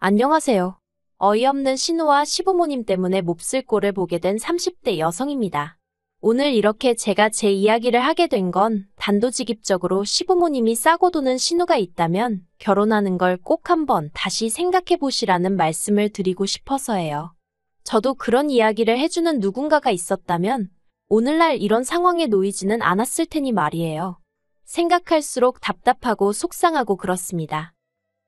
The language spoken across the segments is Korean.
안녕하세요. 어이없는 신우와 시부모님 때문에 몹쓸 꼴을 보게 된 30대 여성입니다. 오늘 이렇게 제가 제 이야기를 하게 된 건 단도직입적으로 시부모님이 싸고 도는 신우가 있다면 결혼하는 걸 꼭 한번 다시 생각해 보시라는 말씀을 드리고 싶어서예요. 저도 그런 이야기를 해주는 누군가가 있었다면 오늘날 이런 상황에 놓이지는 않았을 테니 말이에요. 생각할수록 답답하고 속상하고 그렇습니다.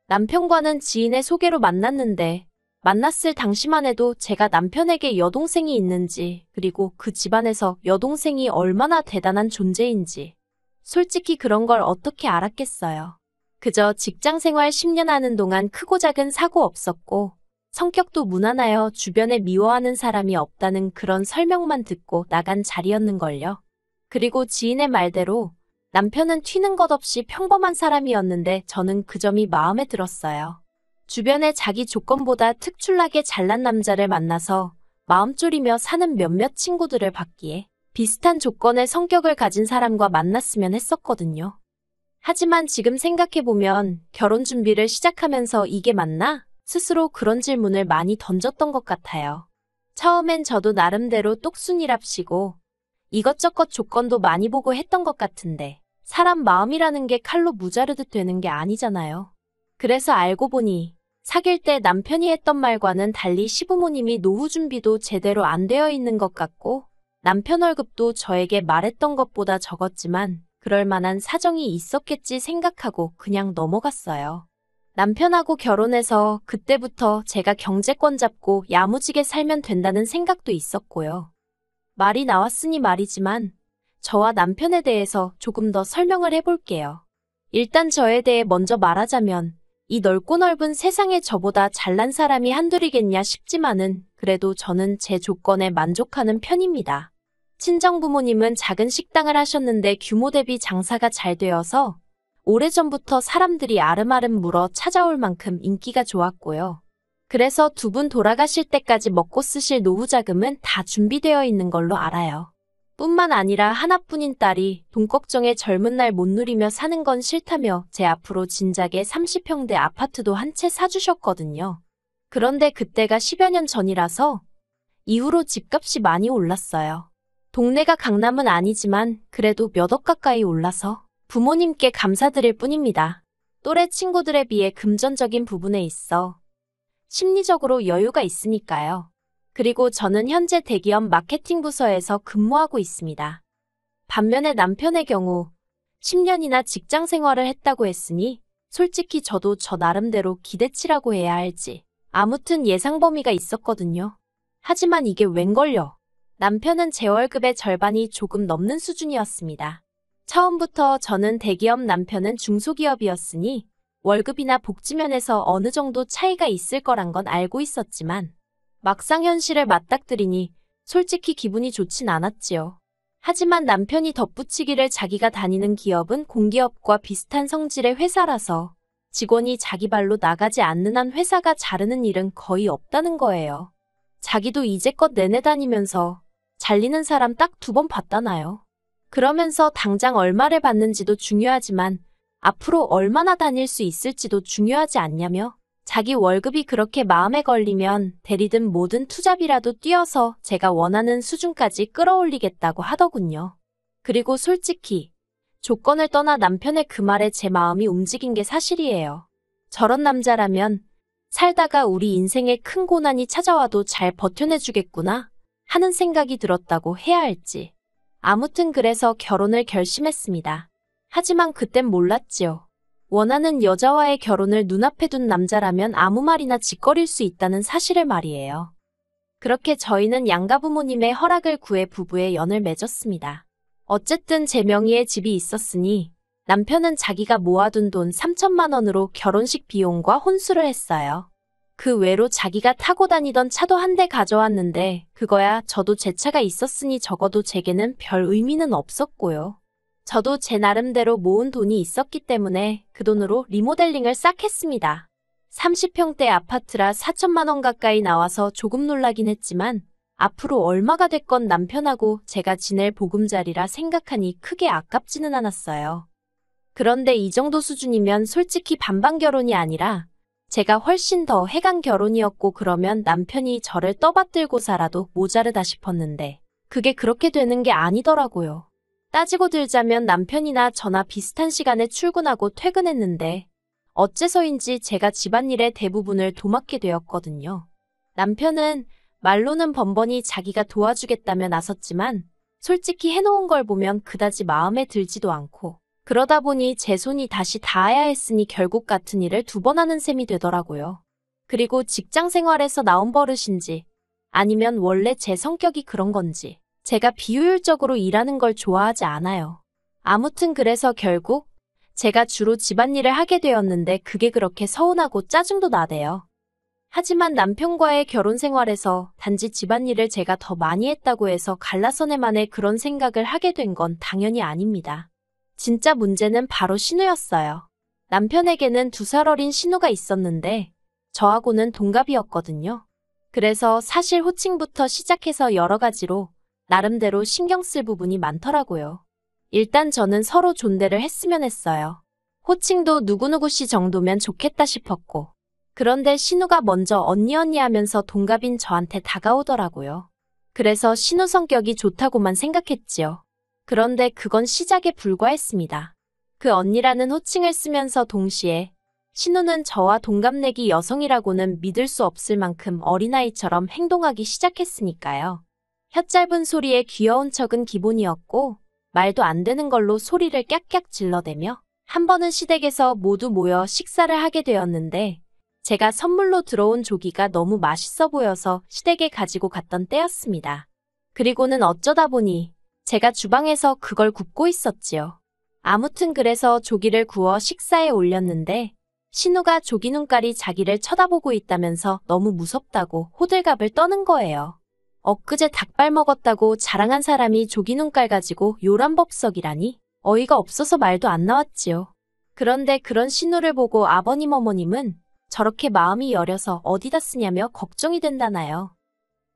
남편과는 지인의 소개로 만났는데 만났을 당시만 해도 제가 남편에게 여동생이 있는지 그리고 그 집안에서 여동생이 얼마나 대단한 존재인지 솔직히 그런 걸 어떻게 알았겠어요. 그저 직장생활 10년 하는 동안 크고 작은 사고 없었고 성격도 무난하여 주변에 미워하는 사람이 없다는 그런 설명만 듣고 나간 자리였는걸요. 그리고 지인의 말대로 남편은 튀는 것 없이 평범한 사람이었는데 저는 그 점이 마음에 들었어요. 주변에 자기 조건보다 특출나게 잘난 남자를 만나서 마음 졸이며 사는 몇몇 친구들을 봤기에 비슷한 조건의 성격을 가진 사람과 만났으면 했었거든요. 하지만 지금 생각해보면 결혼 준비를 시작하면서 이게 맞나? 스스로 그런 질문을 많이 던졌던 것 같아요. 처음엔 저도 나름대로 똑순이랍시고 이것저것 조건도 많이 보고 했던 것 같은데 사람 마음이라는 게 칼로 무자르듯 되는 게 아니잖아요. 그래서 알고 보니 사귈 때 남편이 했던 말과는 달리 시부모님이 노후 준비도 제대로 안 되어 있는 것 같고 남편 월급도 저에게 말했던 것보다 적었지만 그럴 만한 사정이 있었겠지 생각하고 그냥 넘어갔어요. 남편하고 결혼해서 그때부터 제가 경제권 잡고 야무지게 살면 된다는 생각도 있었고요. 말이 나왔으니 말이지만 저와 남편에 대해서 조금 더 설명을 해볼게요. 일단 저에 대해 먼저 말하자면 이 넓고 넓은 세상에 저보다 잘난 사람이 한둘이겠냐 싶지만은 그래도 저는 제 조건에 만족하는 편입니다. 친정부모님은 작은 식당을 하셨는데 규모 대비 장사가 잘 되어서 오래전부터 사람들이 아름아름 물어 찾아올 만큼 인기가 좋았고요. 그래서 두 분 돌아가실 때까지 먹고 쓰실 노후 자금은 다 준비되어 있는 걸로 알아요. 뿐만 아니라 하나뿐인 딸이 돈 걱정에 젊은 날 못 누리며 사는 건 싫다며 제 앞으로 진작에 30평대 아파트도 한 채 사주셨거든요. 그런데 그때가 10여 년 전이라서 이후로 집값이 많이 올랐어요. 동네가 강남은 아니지만 그래도 몇 억 가까이 올라서 부모님께 감사드릴 뿐입니다. 또래 친구들에 비해 금전적인 부분에 있어 심리적으로 여유가 있으니까요. 그리고 저는 현재 대기업 마케팅 부서에서 근무하고 있습니다. 반면에 남편의 경우 10년이나 직장 생활을 했다고 했으니 솔직히 저도 저 나름대로 기대치라고 해야 할지 아무튼 예상 범위가 있었거든요. 하지만 이게 웬걸요. 남편은 제 월급의 절반이 조금 넘는 수준이었습니다. 처음부터 저는 대기업 남편은 중소기업이었으니 월급이나 복지면에서 어느 정도 차이가 있을 거란 건 알고 있었지만 막상 현실을 맞닥뜨리니 솔직히 기분이 좋진 않았지요. 하지만 남편이 덧붙이기를 자기가 다니는 기업은 공기업과 비슷한 성질의 회사라서 직원이 자기 발로 나가지 않는 한 회사가 자르는 일은 거의 없다는 거예요. 자기도 이제껏 내내 다니면서 잘리는 사람 딱 2번 봤다나요. 그러면서 당장 얼마를 받는지도 중요하지만 앞으로 얼마나 다닐 수 있을지도 중요하지 않냐며 자기 월급이 그렇게 마음에 걸리면 대리든 뭐든 투잡이라도 뛰어서 제가 원하는 수준까지 끌어올리겠다고 하더군요. 그리고 솔직히 조건을 떠나 남편의 그 말에 제 마음이 움직인 게 사실이에요. 저런 남자라면 살다가 우리 인생에 큰 고난이 찾아와도 잘 버텨내주겠구나 하는 생각이 들었다고 해야 할지. 아무튼 그래서 결혼을 결심했습니다. 하지만 그땐 몰랐지요. 원하는 여자와의 결혼을 눈앞에 둔 남자라면 아무 말이나 짓거릴 수 있다는 사실을 말이에요. 그렇게 저희는 양가 부모님의 허락을 구해 부부의 연을 맺었습니다. 어쨌든 제 명의의 집이 있었으니 남편은 자기가 모아둔 돈 3천만 원으로 결혼식 비용과 혼수를 했어요. 그 외로 자기가 타고 다니던 차도 한 대 가져왔는데 그거야 저도 제 차가 있었으니 적어도 제게는 별 의미는 없었고요. 저도 제 나름대로 모은 돈이 있었기 때문에 그 돈으로 리모델링을 싹 했습니다. 30평대 아파트라 4천만 원 가까이 나와서 조금 놀라긴 했지만 앞으로 얼마가 됐건 남편하고 제가 지낼 보금자리라 생각하니 크게 아깝지는 않았어요. 그런데 이 정도 수준이면 솔직히 반반 결혼이 아니라 제가 훨씬 더 해간 결혼이었고 그러면 남편이 저를 떠받들고 살아도 모자르다 싶었는데 그게 그렇게 되는 게 아니더라고요. 따지고 들자면 남편이나 저나 비슷한 시간에 출근하고 퇴근했는데 어째서인지 제가 집안일의 대부분을 도맡게 되었거든요. 남편은 말로는 번번이 자기가 도와주겠다며 나섰지만 솔직히 해놓은 걸 보면 그다지 마음에 들지도 않고 그러다 보니 제 손이 다시 닿아야 했으니 결국 같은 일을 2번 하는 셈이 되더라고요. 그리고 직장 생활에서 나온 버릇인지 아니면 원래 제 성격이 그런 건지 제가 비효율적으로 일하는 걸 좋아하지 않아요. 아무튼 그래서 결국 제가 주로 집안일을 하게 되었는데 그게 그렇게 서운하고 짜증도 나대요. 하지만 남편과의 결혼 생활에서 단지 집안일을 제가 더 많이 했다고 해서 갈라서네만에 그런 생각을 하게 된 건 당연히 아닙니다. 진짜 문제는 바로 신우였어요. 남편에게는 2살 어린 신우가 있었는데 저하고는 동갑이었거든요. 그래서 사실 호칭부터 시작해서 여러 가지로 나름대로 신경 쓸 부분이 많더라고요. 일단 저는 서로 존대를 했으면 했어요. 호칭도 누구누구 씨 정도면 좋겠다 싶었고 그런데 신우가 먼저 언니 하면서 동갑인 저한테 다가오더라고요. 그래서 신우 성격이 좋다고만 생각했지요. 그런데 그건 시작에 불과했습니다. 그 언니라는 호칭을 쓰면서 동시에 신우는 저와 동갑내기 여성이라고는 믿을 수 없을 만큼 어린아이처럼 행동하기 시작했으니까요. 혀 짧은 소리에 귀여운 척은 기본이었고 말도 안 되는 걸로 소리를 깍깍 질러대며 한 번은 시댁에서 모두 모여 식사를 하게 되었는데 제가 선물로 들어온 조기가 너무 맛있어 보여서 시댁에 가지고 갔던 때였습니다. 그리고는 어쩌다 보니 제가 주방에서 그걸 굽고 있었지요. 아무튼 그래서 조기를 구워 식사에 올렸는데 신우가 조기 눈깔이 자기를 쳐다보고 있다면서 너무 무섭다고 호들갑을 떠는 거예요. 엊그제 닭발 먹었다고 자랑한 사람이 조기 눈깔 가지고 요란법석이라니 어이가 없어서 말도 안 나왔지요. 그런데 그런 신우를 보고 아버님 어머님은 저렇게 마음이 여려서 어디다 쓰냐며 걱정이 된다나요.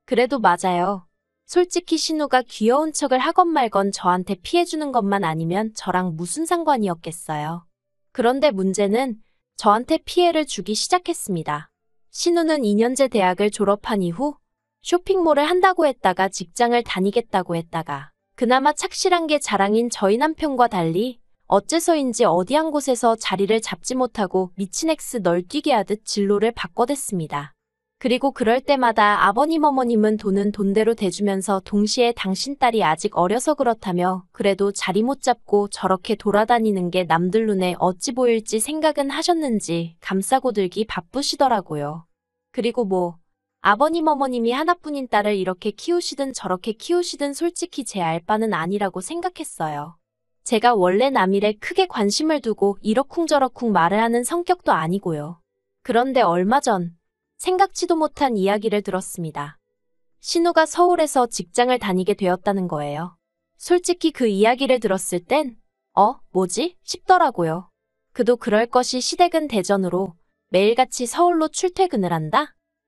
그래도 맞아요. 솔직히 신우가 귀여운 척을 하건 말건 저한테 피해주는 것만 아니면 저랑 무슨 상관이었겠어요. 그런데 문제는 저한테 피해를 주기 시작했습니다. 신우는 2년제 대학을 졸업한 이후 쇼핑몰을 한다고 했다가 직장을 다니겠다고 했다가 그나마 착실한 게 자랑인 저희 남편과 달리 어째서인지 어디 한 곳에서 자리를 잡지 못하고 미친 엑스 널뛰기 하듯 진로를 바꿔댔습니다. 그리고 그럴 때마다 아버님 어머님은 돈은 돈대로 대주면서 동시에 당신 딸이 아직 어려서 그렇다며 그래도 자리 못 잡고 저렇게 돌아다니는 게 남들 눈에 어찌 보일지 생각은 하셨는지 감싸고 들기 바쁘시더라고요. 그리고 아버님 어머님이 하나뿐인 딸을 이렇게 키우시든 저렇게 키우시든 솔직히 제 알 바는 아니라고 생각했어요. 제가 원래 남일에 크게 관심을 두고 이러쿵저러쿵 말을 하는 성격도 아니고요. 그런데 얼마 전 생각지도 못한 이야기를 들었습니다. 신우가 서울에서 직장을 다니게 되었다는 거예요. 솔직히 그 이야기를 들었을 땐 뭐지? 싶더라고요. 그도 그럴 것이 시댁은 대전으로 매일같이 서울로 출퇴근을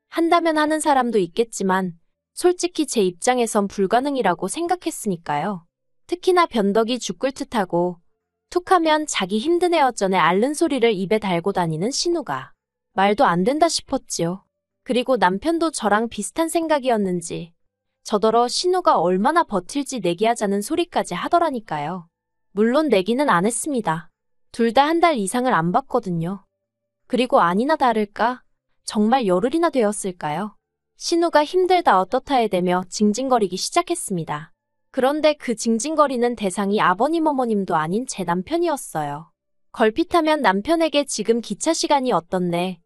한다면 하는 사람도 있겠지만 솔직히 제 입장에선 불가능이라고 생각했으니까요. 특히나 변덕이 죽을 듯하고 툭하면 자기 힘든 애 어쩌네 앓는 소리를 입에 달고 다니는 신우가 말도 안 된다 싶었지요. 그리고 남편도 저랑 비슷한 생각이었는지 저더러 신우가 얼마나 버틸지 내기하자는 소리까지 하더라니까요. 물론 내기는 안 했습니다. 둘 다 한 달 이상을 안 봤거든요. 그리고 아니나 다를까 정말 열흘이나 되었을까요? 신우가 힘들다 어떻다 해대며 징징거리기 시작했습니다. 그런데 그 징징거리는 대상이 아버님 어머님도 아닌 제 남편이었어요. 걸핏하면 남편에게 지금 기차 시간이 어떻네.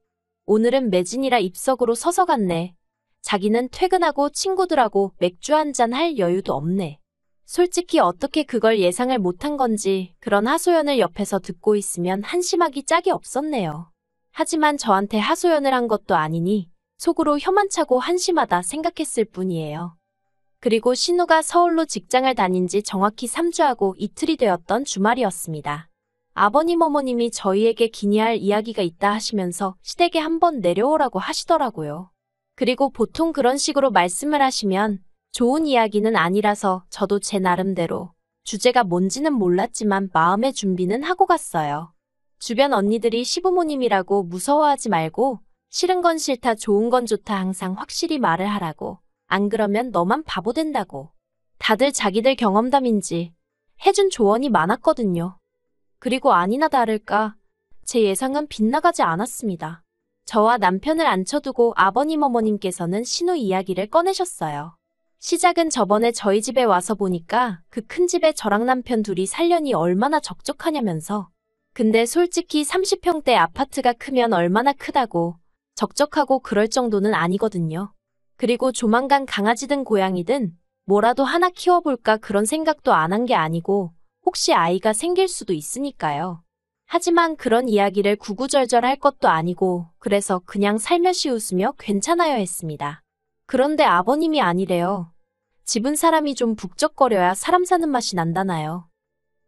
오늘은 매진이라 입석으로 서서 갔네. 자기는 퇴근하고 친구들하고 맥주 한잔 할 여유도 없네. 솔직히 어떻게 그걸 예상을 못한 건지 그런 하소연을 옆에서 듣고 있으면 한심하기 짝이 없었네요. 하지만 저한테 하소연을 한 것도 아니니 속으로 혀만 차고 한심하다 생각했을 뿐이에요. 그리고 신우가 서울로 직장을 다닌 지 정확히 3주하고 이틀이 되었던 주말이었습니다. 아버님 어머님이 저희에게 기니할 이야기가 있다 하시면서 시댁에 한번 내려오라고 하시더라고요. 그리고 보통 그런 식으로 말씀을 하시면 좋은 이야기는 아니라서 저도 제 나름대로 주제가 뭔지는 몰랐지만 마음의 준비는 하고 갔어요. 주변 언니들이 시부모님이라고 무서워하지 말고 싫은 건 싫다 좋은 건 좋다 항상 확실히 말을 하라고. 안 그러면 너만 바보 된다고. 다들 자기들 경험담인지 해준 조언이 많았거든요. 그리고 아니나 다를까 제 예상은 빗나가지 않았습니다. 저와 남편을 앉혀두고 아버님 어머님께서는 신우 이야기를 꺼내셨어요. 시작은 저번에 저희 집에 와서 보니까 그 큰 집에 저랑 남편 둘이 살려니 얼마나 적적하냐면서. 근데 솔직히 30평대 아파트가 크면 얼마나 크다고 적적하고 그럴 정도는 아니거든요. 그리고 조만간 강아지든 고양이든 뭐라도 하나 키워볼까 그런 생각도 안 한 게 아니고 혹시 아이가 생길 수도 있으니까요. 하지만 그런 이야기를 구구절절 할 것도 아니고 그래서 그냥 살며시 웃으며 괜찮아요 했습니다. 그런데 아버님이 아니래요. 집은 사람이 좀 북적거려야 사람 사는 맛이 난다나요.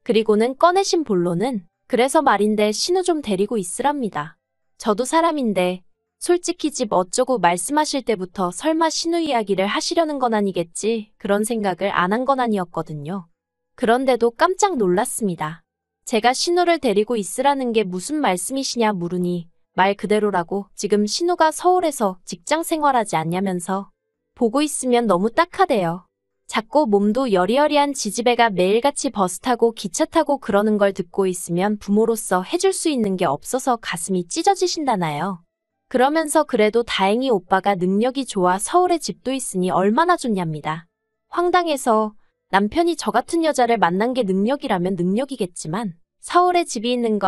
그리고는 꺼내신 본론은 그래서 말인데 신우 좀 데리고 있으랍니다. 저도 사람인데 솔직히 집 어쩌고 말씀하실 때부터 설마 신우 이야기를 하시려는 건 아니겠지 그런 생각을 안 한 건 아니었거든요. 그런데도 깜짝 놀랐습니다. 제가 신우를 데리고 있으라는 게 무슨 말씀이시냐 물으니 말 그대로라고 지금 신우가 서울에서 직장 생활하지 않냐면서 보고 있으면 너무 딱하대요. 작고 몸도 여리여리한 지지배가 매일같이 버스 타고 기차 타고 그러는 걸 듣고 있으면 부모로서 해줄 수 있는 게 없어서 가슴이 찢어지신다나요. 그러면서 그래도 다행히 오빠가 능력이 좋아 서울에 집도 있으니 얼마나 좋냐입니다. 황당해서 남편이 저 같은 여자를 만난 게 능력이라면 능력이겠지만 서울에 집이 있는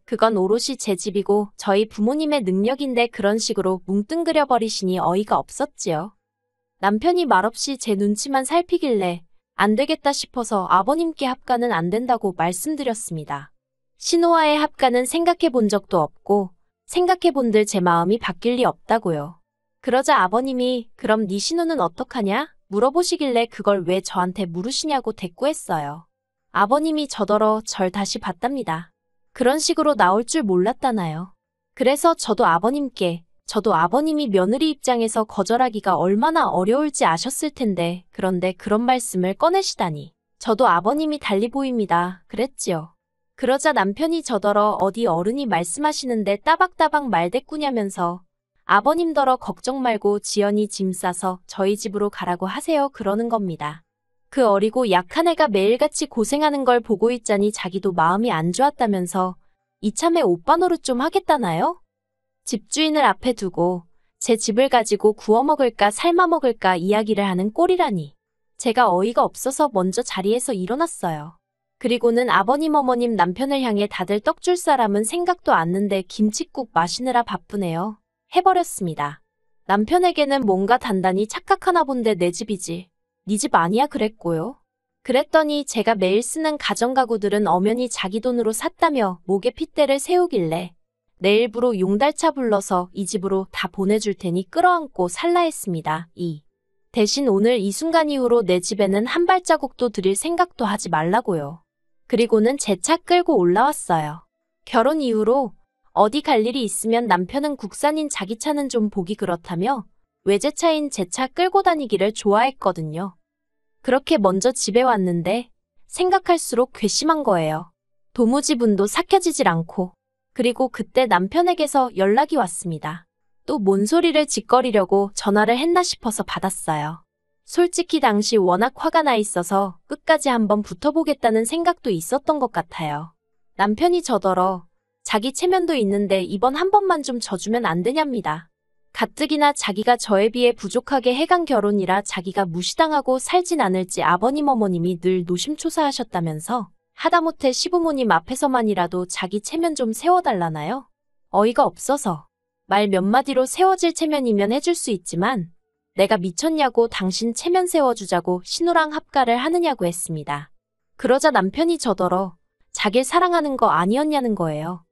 그건 오롯이 제 집이고 저희 부모님의 능력인데 그런 식으로 뭉뚱그려 버리시니 어이가 없었지요. 남편이 말없이 제 눈치만 살피길래 안 되겠다 싶어서 아버님께 합가는 안 된다고 말씀드렸습니다. 신우와의 합가는 생각해 본 적도 없고 생각해 본들 제 마음이 바뀔 리 없다고요. 그러자 아버님이 그럼 네 신우는 어떡하냐? 물어보시길래 그걸 왜 저한테 물으시냐고 대꾸했어요. 아버님이 저더러 절 다시 봤답니다. 그런 식으로 나올 줄 몰랐다나요. 그래서 저도 아버님이 며느리 입장에서 거절하기가 얼마나 어려울지 아셨을 텐데 그런데 그런 말씀을 꺼내시다니. 저도 아버님이 달리 보입니다. 그랬지요. 그러자 남편이 저더러 어디 어른이 말씀하시는데 따박따박 말대꾸냐면서 아버님더러 걱정 말고 지연이 짐 싸서 저희 집으로 가라고 하세요 그러는 겁니다. 그 어리고 약한 애가 매일같이 고생하는 걸 보고 있자니 자기도 마음이 안 좋았다면서 이참에 오빠 노릇 좀 하겠다나요? 집주인을 앞에 두고 제 집을 가지고 구워 먹을까 삶아 먹을까 이야기를 하는 꼴이라니. 제가 어이가 없어서 먼저 자리에서 일어났어요. 그리고는 아버님 어머님 남편을 향해 다들 떡 줄 사람은 생각도 않는데 김칫국 마시느라 바쁘네요. 해버렸습니다. 남편에게는 뭔가 단단히 착각하나 본데 내 집이지. 네 집 아니야 그랬고요. 그랬더니 제가 매일 쓰는 가전가구들은 엄연히 자기 돈으로 샀다며 목에 핏대를 세우길래 내일부로 용달차 불러서 이 집으로 다 보내줄 테니 끌어안고 살라 했습니다. 대신 오늘 이 순간 이후로 내 집에는 한 발자국도 들일 생각도 하지 말라고요. 그리고는 제 차 끌고 올라왔어요. 결혼 이후로 어디 갈 일이 있으면 남편은 국산인 자기 차는 좀 보기 그렇다며 외제차인 제 차 끌고 다니기를 좋아했거든요. 그렇게 먼저 집에 왔는데 생각할수록 괘씸한 거예요. 도무지 분도 삭혀지질 않고. 그리고 그때 남편에게서 연락이 왔습니다. 또 뭔 소리를 짓거리려고 전화를 했나 싶어서 받았어요. 솔직히 당시 워낙 화가 나 있어서 끝까지 한번 붙어보겠다는 생각도 있었던 것 같아요. 남편이 저더러 자기 체면도 있는데 이번 한 번만 좀 져주면 안 되냐입니다. 가뜩이나 자기가 저에 비해 부족하게 해간 결혼이라 자기가 무시당하고 살진 않을지 아버님 어머님이 늘 노심초사하셨다면서 하다못해 시부모님 앞에서만이라도 자기 체면 좀 세워달라나요? 어이가 없어서 말 몇 마디로 세워질 체면이면 해줄 수 있지만 내가 미쳤냐고 당신 체면 세워주자고 신우랑 합가를 하느냐고 했습니다. 그러자 남편이 저더러 자길 사랑하는 거 아니었냐는 거예요.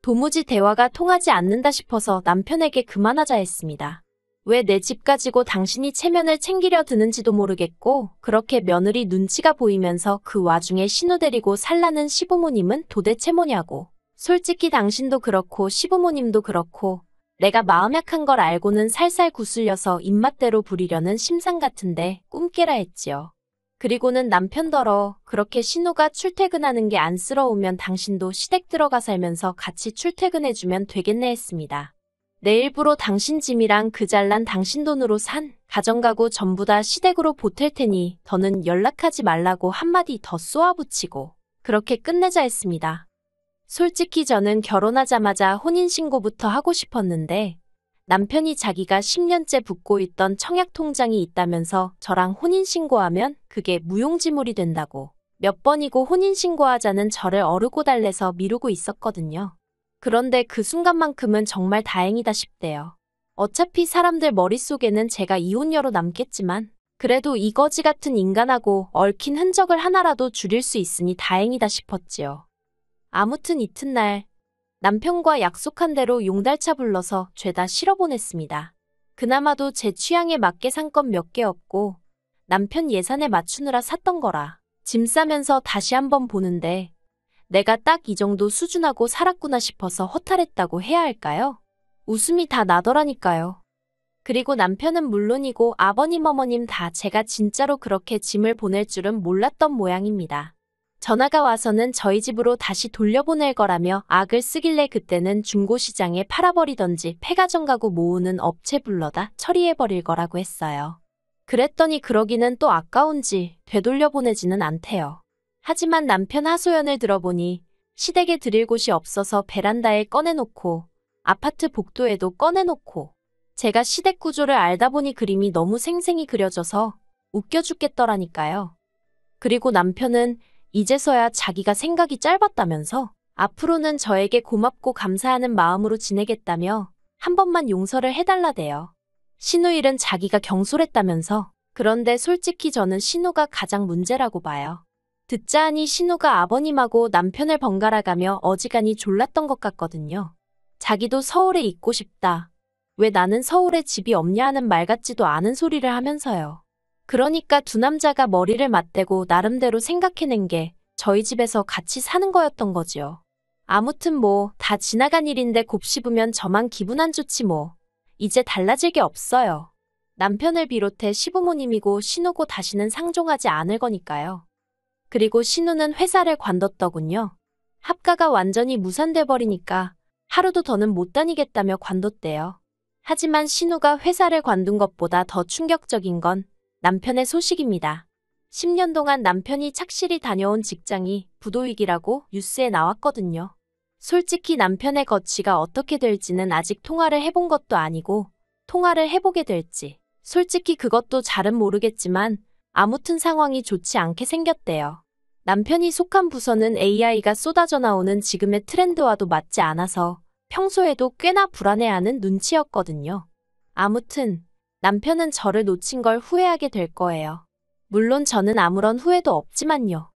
도무지 대화가 통하지 않는다 싶어서 남편에게 그만하자 했습니다. 왜 내 집 가지고 당신이 체면을 챙기려 드는지도 모르겠고 그렇게 며느리 눈치가 보이면서 그 와중에 신우 데리고 살라는 시부모님은 도대체 뭐냐고. 솔직히 당신도 그렇고 시부모님도 그렇고 내가 마음 약한 걸 알고는 살살 구슬려서 입맛대로 부리려는 심상 같은데 꿈 깨라 했지요. 그리고는 남편더러 그렇게 신우가 출퇴근하는 게 안쓰러우면 당신도 시댁 들어가 살면서 같이 출퇴근해주면 되겠네 했습니다. 내 일부러 당신 짐이랑 그 잘난 당신 돈으로 산 가정가구 전부 다 시댁으로 보탤 테니 더는 연락하지 말라고 한마디 더 쏘아붙이고 그렇게 끝내자 했습니다. 솔직히 저는 결혼하자마자 혼인신고부터 하고 싶었는데 남편이 자기가 10년째 붓고 있던 청약통장이 있다면서 저랑 혼인신고하면 그게 무용지물이 된다고 몇 번이고 혼인신고하자는 저를 어르고 달래서 미루고 있었거든요. 그런데 그 순간만큼은 정말 다행이다 싶대요. 어차피 사람들 머릿속에는 제가 이혼녀로 남겠지만 그래도 이 거지 같은 인간하고 얽힌 흔적을 하나라도 줄일 수 있으니 다행이다 싶었지요. 아무튼 이튿날 남편과 약속한 대로 용달차 불러서 죄다 실어보냈습니다. 그나마도 제 취향에 맞게 산 건 몇 개 없고 남편 예산에 맞추느라 샀던 거라 짐 싸면서 다시 한번 보는데 내가 딱 이 정도 수준하고 살았구나 싶어서 허탈했다고 해야 할까요? 웃음이 다 나더라니까요. 그리고 남편은 물론이고 아버님 어머님 다 제가 진짜로 그렇게 짐을 보낼 줄은 몰랐던 모양입니다. 전화가 와서는 저희 집으로 다시 돌려보낼 거라며 악을 쓰길래 그때는 중고시장에 팔아버리던지 폐가전 가구 모으는 업체 불러다 처리해버릴 거라고 했어요. 그랬더니 그러기는 또 아까운지 되돌려보내지는 않대요. 하지만 남편 하소연을 들어보니 시댁에 드릴 곳이 없어서 베란다에 꺼내놓고 아파트 복도에도 꺼내놓고 제가 시댁 구조를 알다 보니 그림이 너무 생생히 그려져서 웃겨 죽겠더라니까요. 그리고 남편은 이제서야 자기가 생각이 짧았다면서 앞으로는 저에게 고맙고 감사하는 마음으로 지내겠다며 한 번만 용서를 해달라대요. 신우 일은 자기가 경솔했다면서. 그런데 솔직히 저는 신우가 가장 문제라고 봐요. 듣자 하니 신우가 아버님하고 남편을 번갈아가며 어지간히 졸랐던 것 같거든요. 자기도 서울에 있고 싶다. 왜 나는 서울에 집이 없냐 하는 말 같지도 않은 소리를 하면서요. 그러니까 두 남자가 머리를 맞대고 나름대로 생각해낸 게 저희 집에서 같이 사는 거였던 거지요. 아무튼 뭐 다 지나간 일인데 곱씹으면 저만 기분 안 좋지 뭐. 이제 달라질 게 없어요. 남편을 비롯해 시부모님이고 신우고 다시는 상종하지 않을 거니까요. 그리고 신우는 회사를 관뒀더군요. 합가가 완전히 무산돼 버리니까 하루도 더는 못 다니겠다며 관뒀대요. 하지만 신우가 회사를 관둔 것보다 더 충격적인 건 남편의 소식입니다. 10년 동안 남편이 착실히 다녀온 직장이 부도위기라고 뉴스에 나왔거든요. 솔직히 남편의 거취가 어떻게 될지는 아직 통화를 해본 것도 아니고 통화를 해보게 될지 솔직히 그것도 잘은 모르겠지만 아무튼 상황이 좋지 않게 생겼대요. 남편이 속한 부서는 AI가 쏟아져 나오는 지금의 트렌드와도 맞지 않아서 평소에도 꽤나 불안해하는 눈치였거든요. 아무튼 남편은 저를 놓친 걸 후회하게 될 거예요. 물론 저는 아무런 후회도 없지만요.